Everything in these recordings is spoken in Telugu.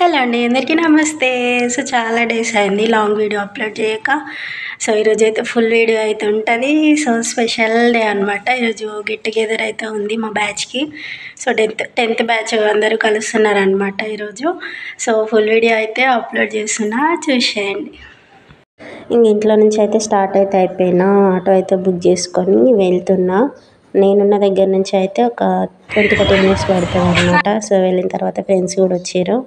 హలో అండి, అందరికీ నమస్తే. సో చాలా డేస్ అయింది లాంగ్ వీడియో అప్లోడ్ చేయక. సో ఈరోజు అయితే ఫుల్ వీడియో అయితే ఉంటుంది. సో స్పెషల్ డే అనమాట. ఈరోజు గెట్ టుగెదర్ అయితే ఉంది మా బ్యాచ్కి. సో టెన్త్ బ్యాచ్ అందరూ కలుస్తున్నారు అనమాట ఈరోజు. సో ఫుల్ వీడియో అయితే అప్లోడ్ చేస్తున్నా, చూసేయండి. ఇంక ఇంట్లో నుంచి అయితే స్టార్ట్ అయితే అయిపోయినా, ఆటో అయితే బుక్ చేసుకొని వెళ్తున్నా. నేనున్న దగ్గర నుంచి అయితే ఒక 20-30 మినిట్స్ పడుతుంది అనమాట. సో వెళ్ళిన తర్వాత ఫ్రెండ్స్ కూడా వచ్చారు.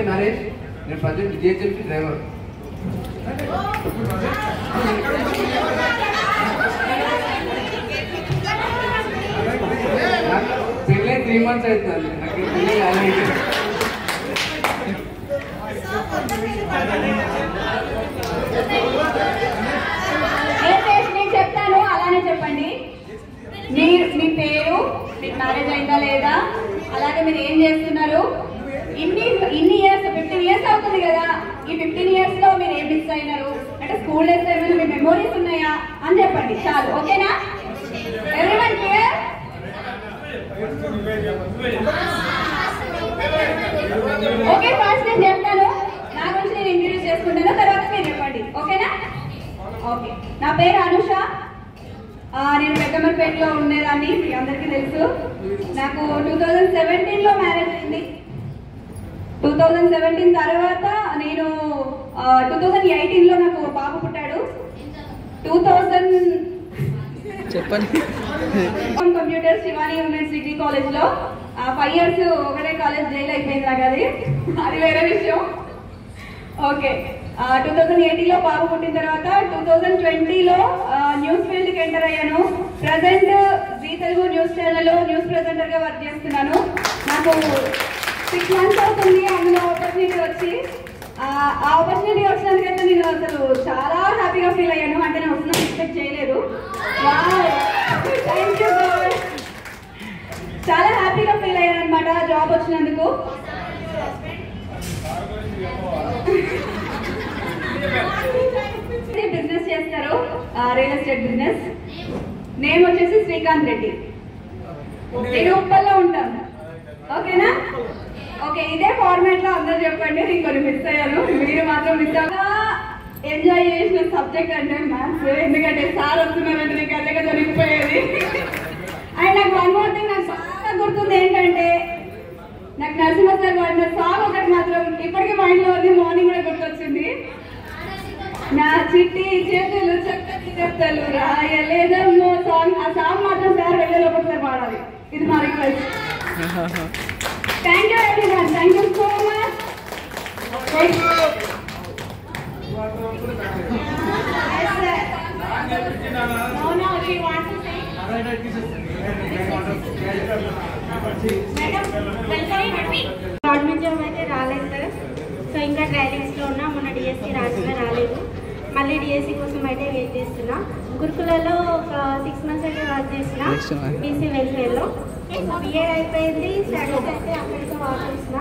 నరేష్, నేను ప్రజెంట్ జిహెచ్ఎంసీ డ్రైవర్. పెళ్ళి 3 months అవుతుంది. నాకు పెళ్ళి నేను చెప్తాను, అలానే చెప్పండి. మీ పేరు, మీకు మ్యారేజ్ అయిందా లేదా, అలాగే మీరు ఏం చేస్తున్నారు, ఇన్ని ఇయర్స్ 15 years అవుతుంది కదా. ఈ 15 years లో మీరు ఏం మిస్ అయినారు అంటే స్కూల్ డేస్ ఏమైనా మీ మెమోరీస్ ఉన్నాయా అని చెప్పండి. చాలు, ఓకేనా? Everyone clear? ఓకే, ఫస్ట్ నేను చెప్తాను, నా గురించి నేను ఇంట్రడ్యూస్ చేసుకుంటాను, తర్వాత మీరు చెప్పండి, ఓకేనా? ఓకే, నా పేరు అనుష. నేను పెద్దమర్పేటలో ఉండేదాన్ని, మీ అందరికీ తెలుసు. నాకు 2017లో మ్యారేజ్ అయింది. 2017 తర్వాత నేను 2018లో నాకు బాబు పుట్టాడు. 2000 computer Shivani women's degree college లో 5 years ఒకటే కాలేజ్ జైలు అయిపోయింది నాకు. అది వేరే విషయం. ఓకే, 2018లో బాబు పుట్టిన తర్వాత 2020లో న్యూస్ ఫీల్డ్ కి ఎంటర్ అయ్యాను. ప్రజెంట్ జీ తెలుగు న్యూస్ ఛానల్లో న్యూస్ ప్రెజెంటర్ గా వర్క్ చేస్తున్నాను. నాకు 6 months అవుతుంది అందులో ఆపర్చునిటీ వచ్చి. ఆ ఆపర్చునిటీ వచ్చినందుకైతే నేను అసలు చాలా హ్యాపీగా ఫీల్ అయ్యాను. అంటే నేను వస్తున్నా ఎక్స్పెక్ట్ చేయలేదు. థ్యాంక్ యూ, చాలా హ్యాపీగా ఫీల్ అయ్యాను అనమాట జాబ్ వచ్చినందుకు. బిజినెస్ చేస్తారు, రియల్ ఎస్టేట్ బిజినెస్. నేమ్ వచ్చేసి శ్రీకాంత్ రెడ్డి. నేను ఉప్పల్లో ఉంటాను, ఓకేనా? ఓకే, ఇదే ఫార్మాట్ లో అందరూ చెప్పండి. నేను కొన్ని మిస్ అయ్యాను, మీరు మాత్రం మిస్ అవ్వగా. ఎంజాయ్ చేసిన సబ్జెక్ట్ అంటే మ్యాథ్స్, ఎందుకంటే సార్ వస్తున్నారంటే నీకు అల్లగా జరిగిపోయేది. అండ్ నాకు వన్ మోర్ థింగ్ నాకు బాగా గుర్తుంది ఏంటంటే, నాకు నరసింహ సార్ వాడిన సాంగ్ ఒకటి మాత్రం ఇప్పటికీ మైండ్ లో ఉంది. మార్నింగ్ కూడా గుర్తొచ్చింది. నా చిట్టి చేతులు చక్కటి చెత్తలు రాయలేదమ్మో సాంగ్. ఆ సాంగ్ మాత్రం సార్ వెళ్ళే ఒకసారి పాడాలి. ఇది మా request. Thank you everyone, thank you so much. Government job అయితే రాలేదు సార్. సో ఇంకా ట్రైనింగ్స్లో ఉన్నా. మొన్న డిఎస్సి రాసినా రాలేదు. మళ్ళీ డిఎస్సి కోసం అయితే వెయిట్ చేస్తున్నా. గురుకులలో ఒక 6 months అయితే వర్క్ చేసిన బీసీ వెల్ఫేర్లో. బిఏ అయిపోయింది. స్టడీస్ అయితే అక్కడితో వర్క్ చేసిన.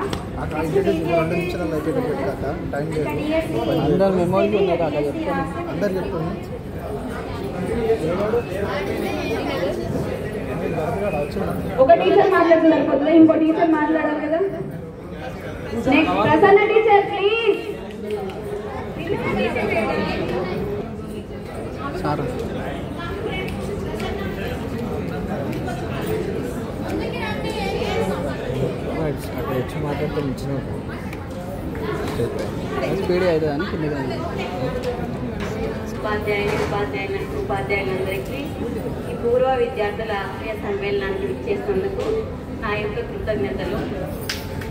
ఒక టీచర్ మాట్లాడుతున్నారు, కొద్దిగా ఇంకో టీచర్ మాట్లాడాలి కదా. Next Prasanna teacher please. అక్కడ వచ్చి మాట్లాడితే ఇచ్చిన స్పీడ్ అవుతుందని కింద ఉపాధ్యాయులందరికీ ఈ పూర్వ విద్యార్థుల ఆత్మీయ సమ్మేళనానికి ఇచ్చేసినందుకు నా యొక్క కృతజ్ఞతలు.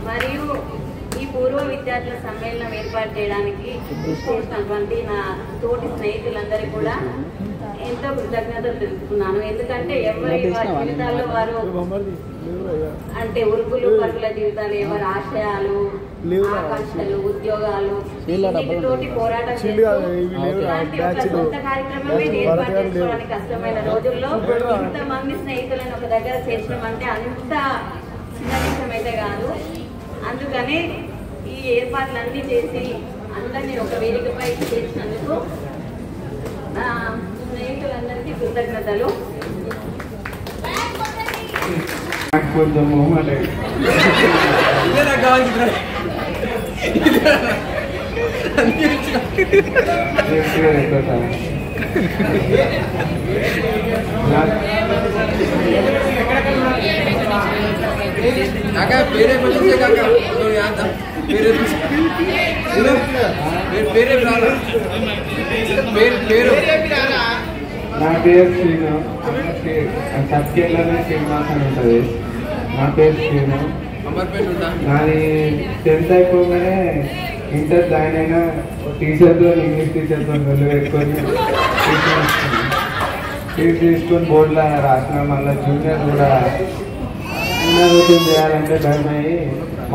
మరియు ఈ పూర్వ విద్యార్థుల సమ్మేళనం ఏర్పాటు చేయడానికి చేసినటువంటి నా తోటి స్నేహితులందరికీ కూడా ఎంతో కృతజ్ఞతలు తెలుపుతున్నాను. ఎందుకంటే ఎవరి జీవితాల్లో వారు అంటే ఉరుకులు పరుగుల జీవితాలు, ఎవరి ఆశయాలు, ఆకాంక్షలు, ఉద్యోగాలు వీటితోటి పోరాటం ఇలాంటి ఒక సొంత కార్యక్రమమే ఏర్పాటు చేసుకోవడానికి కష్టమైన రోజుల్లో ఇంతమంది స్నేహితులను ఒక దగ్గర చేర్చడం అంటే అంత చిన్న విషయం అయితే కాదు. అందుకనే ఈ ఏర్పాట్లన్నీ చేసి అందరినీ ఒక వేదికపై చేసినందుకు నా స్నేహితులందరికీ కృతజ్ఞతలు. కొంచెం మొహమాట काका पेरे बच्चे से काका तो याद था पेरे पेरे ब्राला पेरे నా పేరు శ్రీను. సత్కేళ్ళనే శ్రీనివాస్ అని ఉంటుంది. నా పేరు శ్రీను. అమర్పేట ఉంటా. నాది 10th అయిపోగానే ఇంటర్ జాయిన్ అయినా టీచర్తో ఇంగ్లీష్ టీచర్తో వెళ్ళి పెట్టుకొని ఫీజు తీసుకొని బోర్డులో రాసిన. మళ్ళీ జూనియర్ కూడా ఇన్నోవేషన్ చేయాలంటే భయం అయ్యి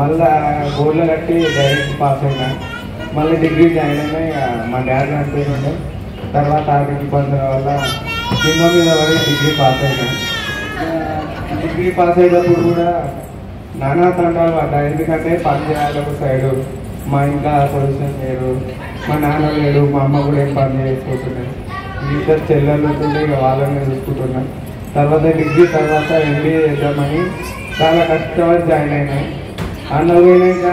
మళ్ళీ బోర్డులో కట్టి డైరెక్ట్ పాస్ అయినా. మళ్ళీ డిగ్రీ జాయిన్ అయినా ఇక మా డాడీ అంటుండే. తర్వాత ఆర్థిక ఇబ్బందుల వల్ల కింద మీద పడి డిగ్రీ పాస్ అయినా. డిగ్రీ పాస్ అయ్యేటప్పుడు కూడా నానా తండాలు పడ్డా. ఎందుకంటే పని చేయాలి ఒక సైడు, మా ఇంకా పొజిషన్ లేరు, మా నాన్న లేడు, మా అమ్మ కూడా ఏం పని చేసుకుంటున్నాయి. ఇద్దరు చెల్లెళ్ళు ఉంటుండే, ఇక వాళ్ళని చూసుకుంటున్నాను. తర్వాత డిగ్రీ తర్వాత MBA చేద్దామని చాలా కష్టపడి జాయిన్ అయినాయి. అందులో పోయినాక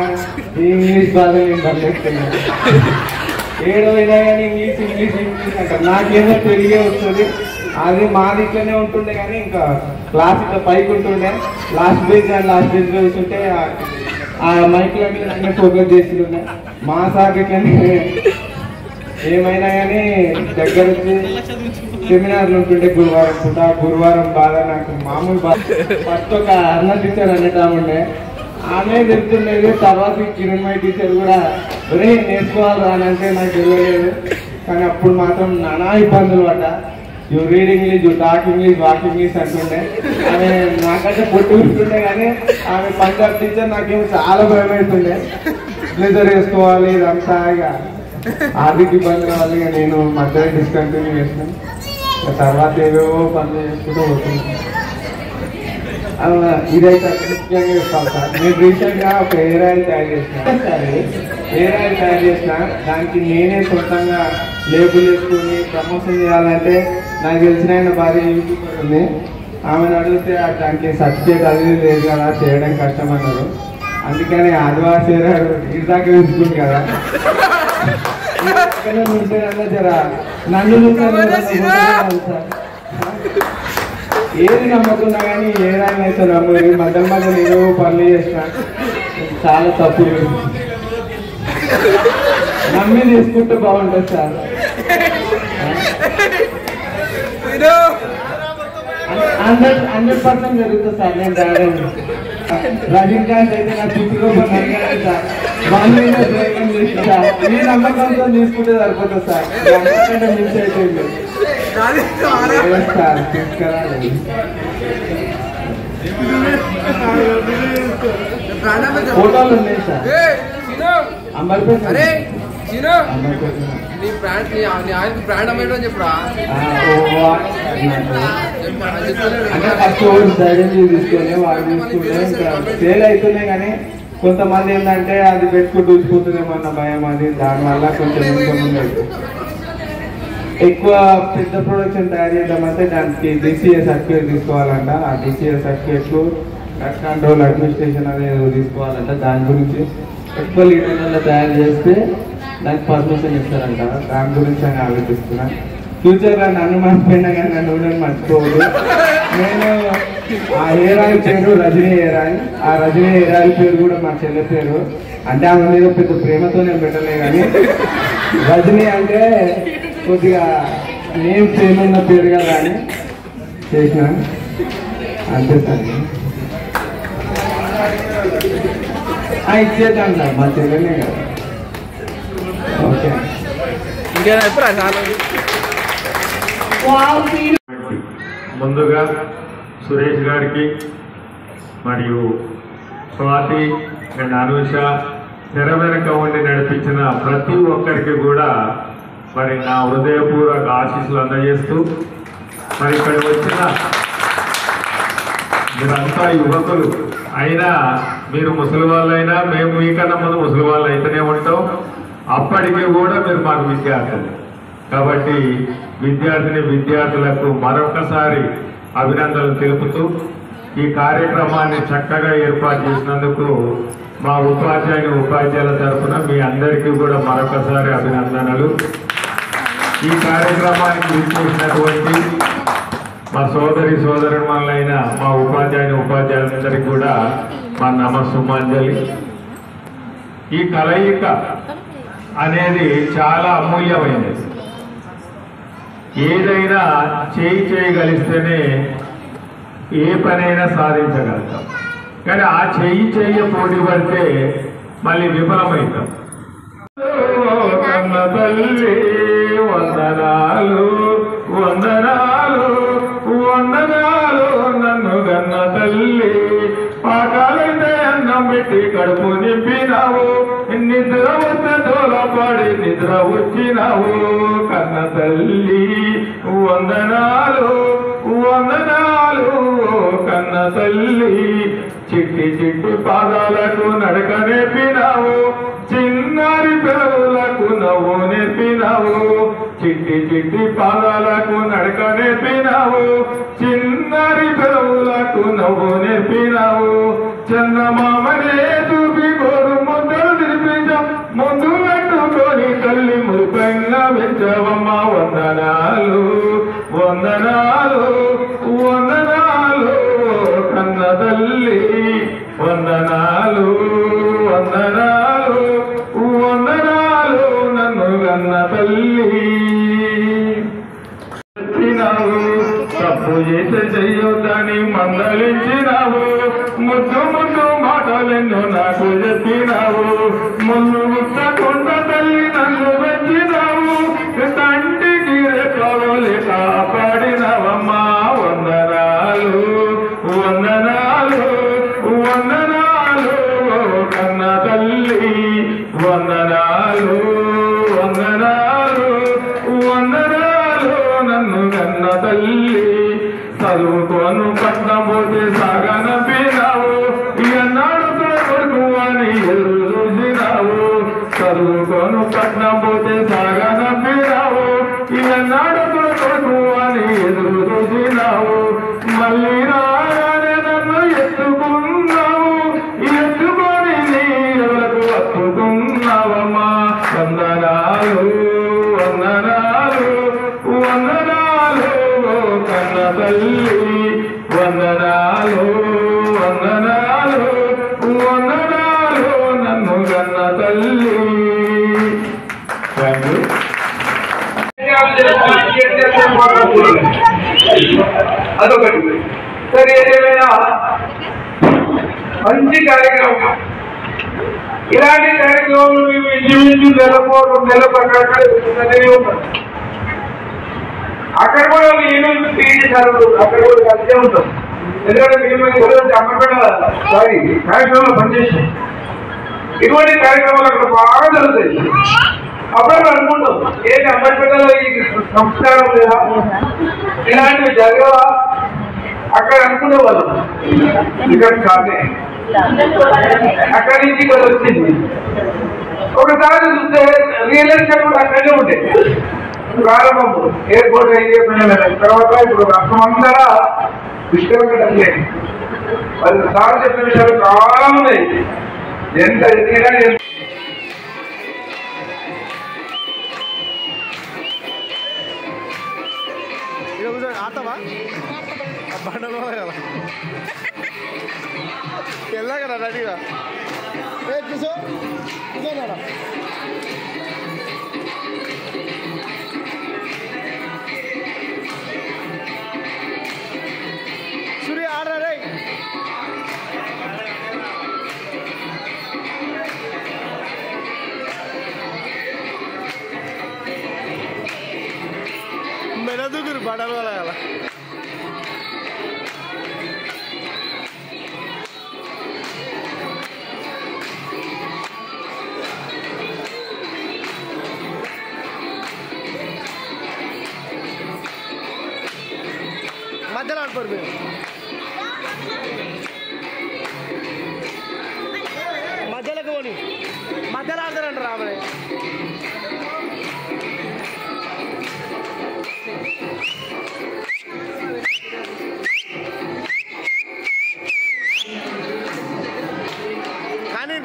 ఇంగ్లీష్ బాగా నేను పనిచేస్తున్నాను. ఏడవైనా కానీ ఇంగ్లీష్ అంటారు. నాకేమో తెలుగే వస్తుంది. అది మా దీంట్లోనే ఉంటుండే కానీ ఇంకా క్లాస్ ఇట్లా పైకి ఉంటుండే. లాస్ట్ బేజ్ కూర్చుంటే ఆ మైక్లో అన్నీ ఫోకస్ చేస్తుండే. మా సార్ ఇట్లనే ఏమైనా కానీ దగ్గర వచ్చి సెమినార్లు ఉంటుండే గురువారం పూట. గురువారం బాగా నాకు మామూలు బాగా ఫస్ట్ ఒక అన్న టీచర్ అనేటా ఉండే, ఆమె చెప్తుండేది. తర్వాత కిరణ్మయ్య టీచర్ కూడా ఒరే నేర్చుకోవాలి రానంటే నాకు తెలియలేదు. కానీ అప్పుడు మాత్రం నానా ఇబ్బందులు పడ్డా. You read English, you talk English, walk English అంటుండే. ఆమె నాకంటే పొట్టు ఉంటుండే కానీ ఆమె పంజాబ్ టీచర్ నాకేమో చాలా భయం అవుతుండే. బ్లేజర్ వేసుకోవాలి ఇదంతా. ఇక ఆర్థిక ఇబ్బందుల వల్ల ఇక నేను మధ్యలో డిస్కంటిన్యూ చేసినాను. తర్వాత ఏవేవో పనులు చేసుకుంటూ పోతున్నాను. ఇదైతే ముఖ్యంగా చెప్తాను సార్. నేను రీసెంట్గా ఒక హెయిర్ ఆయిల్ తయారు చేసిన. దానికి నేనే సొంతంగా లేబుల్ వేసుకుని ప్రమోషన్ చేయాలంటే నాకు తెలిసిన ఆయన భార్య యూట్యూబర్ ఉంది. ఆమెను అడిగితే దానికి సర్టిఫికేట్ అది లేదు కదా, చేయడం కష్టం అన్నారు. అందుకని ఆదివాసీ ఇదాకా వేసుకుంది కదా, జరా నన్ను ఏది నమ్మకున్నా కానీ ఏదైనా అయితే నమ్మరు. మధ్య మధ్య నేను పనులు చేసిన చాలా తప్పులు. నమ్మి తీసుకుంటే బాగుంటుంది సార్. 100% జరుగుతుంది సార్. నేను డ్రైవర్ రజనీకాంత్ అయితే నా చుట్టూ సార్. వాళ్ళు డ్రైవింగ్ చేసిన సార్. ఈ నమ్మకంతో తీసుకుంటే సరిపోతుంది సార్. అంతకంటే మిస్ అయిపోయింది సార్. తీసుకురాలి ఫోటోలు ఉన్నాయి సార్. అంబర్పేట బ్రాండ్ అమ్మేయడం చెప్పురా. అంటే ఫస్ట్ ధైర్యం తీసుకొని వాళ్ళు తీసుకుంటే ఇంకా సేల్ అవుతున్నాయి. కానీ కొంతమంది ఏంటంటే అది పెట్టుకుంటూ చూసిపోతుందేమన్న భయం. అది దానివల్ల కొంచెం ఎక్కువ పెద్ద ప్రొడక్షన్ తయారు చేద్దామంటే దానికి DCA సర్టిఫికేట్ తీసుకోవాలంట. ఆ DCA సర్టిఫికేట్లు డ్రగ్ కంట్రోల్ అడ్మినిస్ట్రేషన్ అనేది తీసుకోవాలంట. దాని గురించి ఎక్కువ లీటర్లలో తయారు చేస్తే దానికి పర్మిషన్ ఇస్తారంట. దాని గురించి అని ఆలోచిస్తున్నా. ఫ్యూచర్లో నన్ను మర్చిపోయినా కానీ నన్ను మర్చిపోవద్దు. నేను ఆ హెయిర్ ఆయిల్ పేరు రజనీ హెయిర్ ఆయిల్. ఆ రజనీ హెయిర్ ఆయిల్ పేరు కూడా మా చెల్లె పేరు. అంటే ఆమె మీద పెద్ద ప్రేమతో నేను పెట్టలే కానీ రజనీ అంటే కొద్దిగా నేమ్ సేమ్ ఉన్న పేరు కదా అని చేసిన అంతే సార్. ఇచ్చేద్దాం సార్ మా చెల్లెనే కదా. ఓకే ముందుగా సురేష్ గారికి మరియు స్వాతి అండ్ అనుష తెర వెనుక ఉండి నడిపించిన ప్రతి ఒక్కరికి కూడా మరి నా హృదయపూర్వక ఆశీస్సులు అందజేస్తూ మరి ఇక్కడ వచ్చిన మీరంతా యువకులు అయినా మీరు ముసలి వాళ్ళైనా మేము మీకన్నా ముందు ముసలి వాళ్ళు అయితేనే ఉంటాం. అప్పటికి కూడా మీరు మాకు విద్యార్థులు కాబట్టి విద్యార్థులకు మరొకసారి అభినందనలు తెలుపుతూ ఈ కార్యక్రమాన్ని చక్కగా ఏర్పాటు చేసినందుకు మా ఉపాధ్యాయుల తరఫున మీ అందరికీ కూడా మరొకసారి అభినందనలు. ఈ కార్యక్రమానికి విచ్చేసినటువంటి మా సోదరులైన మా ఉపాధ్యాయులందరికీ కూడా మా నమస్సుమాంజలి. ఈ కలయిక అనేది చాలా అమూల్యమైనది. ఏదైనా చేయగలిస్తేనే ఏ పనైనా సాధించగలుగుతాం. కానీ ఆ చెయ్యి పోటీ పడితే మళ్ళీ విఫలమవుతాం. కన్న తల్లి వందనాలు వందనాలు వందనాలు నన్ను కన్న తల్లి పాకాలైతే అన్నం పెట్టి కడుపు నింపినావు నిద్ర వస్తే తోలపాడి నిద్ర వచ్చినావు కన్న తల్లి వందనాలు వందనాలు కన్న తల్లి చిట్టి పాదాలకు నడక నేర్పినావు చిన్నారి పిల్లలకు నవ్వు నేర్పినావు చిట్టి పాదాలకు నడక నేర్పినావు చిన్నారి పిల్లలకు నవ్వు నేర్పినావు చందమామనే చూపి గోరు ముద్దలు తినిపించాం ముందు పెట్టుకొని తల్లి మురిపంగా పెంచావమ్మ వందనాలు వందనాలు వందనాలు కన్న తల్లి వందనాలు వందనాలు వందనాలు నన్ను కన్న తల్లి. తప్పు చేసే చెయ్యొద్దని మందలించినావు ముద్దు మాటలెన్నో నాకు చెప్పినావు ముందు ముట్టకుండా తల్లి నన్ను పెంచినావు తండ్రికి రేపలే కాపాడినవమ్మా వందనాలు వందనాలు వందనాలు కన్న తల్లి వందనాలు వందనాలు వందనాలు నన్ను కన్న తల్లి. చదువుకోను పట్నం పోతే సాగనంపినావు ఎన్నాడు కొడుకు అని ఎదురు చూసినావు చదువుకోను పట్నం పోతే సాగనంపినావు ఎన్నాడు కొడుకు అని ఎదురు చూసినావు మళ్ళీ రాగానే నన్ను ఎత్తుకున్నావు ఎత్తుకొని నీ ఎవరకు అత్తుకున్నావమ్మా వందనాలు వందనాలు వందనాలు కన్న తల్లి వందనాలు వందనాలు వందనాలు నన్ను కన్న తల్లి. అదొకటి. సరే ఏదేమైనా మంచి కార్యక్రమం. ఇలాంటి కార్యక్రమాలు మేము ఇంచుమించు నెల ప్రకారం ఉంటాం. అక్కడ కూడా ఏమేమి చేశారు అక్కడ కూడా కలిసే ఉంటాం. ఎందుకంటే మేము అమ్మపేట కార్యక్రమంలో పనిచేస్తాం. ఇటువంటి కార్యక్రమాలు అక్కడ బాగా జరుగుతాయి. అప్పుడు అనుకుంటాం ఏంటి అమ్మపేటలో ఈ సంస్కారం లేదా ఇలాంటివి జరగవా అక్కడ అనుకునే వాళ్ళం. ఇక్కడ కాదే అక్కడి నుంచి ఇక్కడ వచ్చింది. ఒకసారి చూస్తే రియల్ ఎస్టేట్ కూడా అక్కడనే ఉంటాయి. ప్రారంభం ఎయిర్పోర్ట్ అయిపోయిన తర్వాత ఇప్పుడు రాష్ట్రమంతా విష్కరంగా తగ్గలేదు. వాళ్ళు సార్ చెప్పిన విషయాలు చాలా ఉన్నాయి. ఎంత ఎదిగినా ఆటవా బండలో వెళ్ళా కదా రెడీగా కూర్చో కూర్చోనా దూకురు బట్టలు వాళ్ళ మధ్యలో ఆడిపోరు మీరు మధ్యలోకి పోని మధ్యలో ఆడతారంట రామని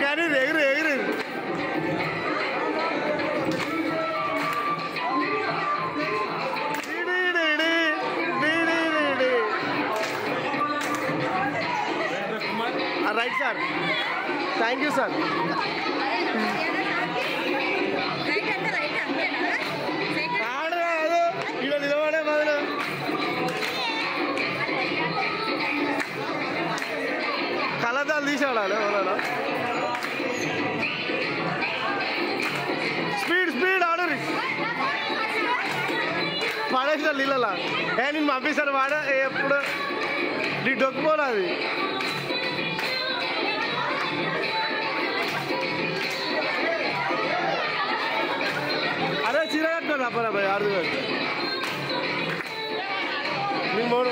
కానీ ఎగురు ఎగురు right sir thank you sir ఆడరాదు ఇక్కడ నిలబడే బదులు కలదాలు తీసాడాలి ఎవరైనా స్పీడ్ స్పీడ్ ఆడరు పడేసిన నీళ్ళలా నేను పంపిస్తాను వాడ ఎప్పుడు నీ డొక్కుపోలే అది అరే చీర కట్టుకోండి అప్పరా భయ్ ఆరు మీ మూడు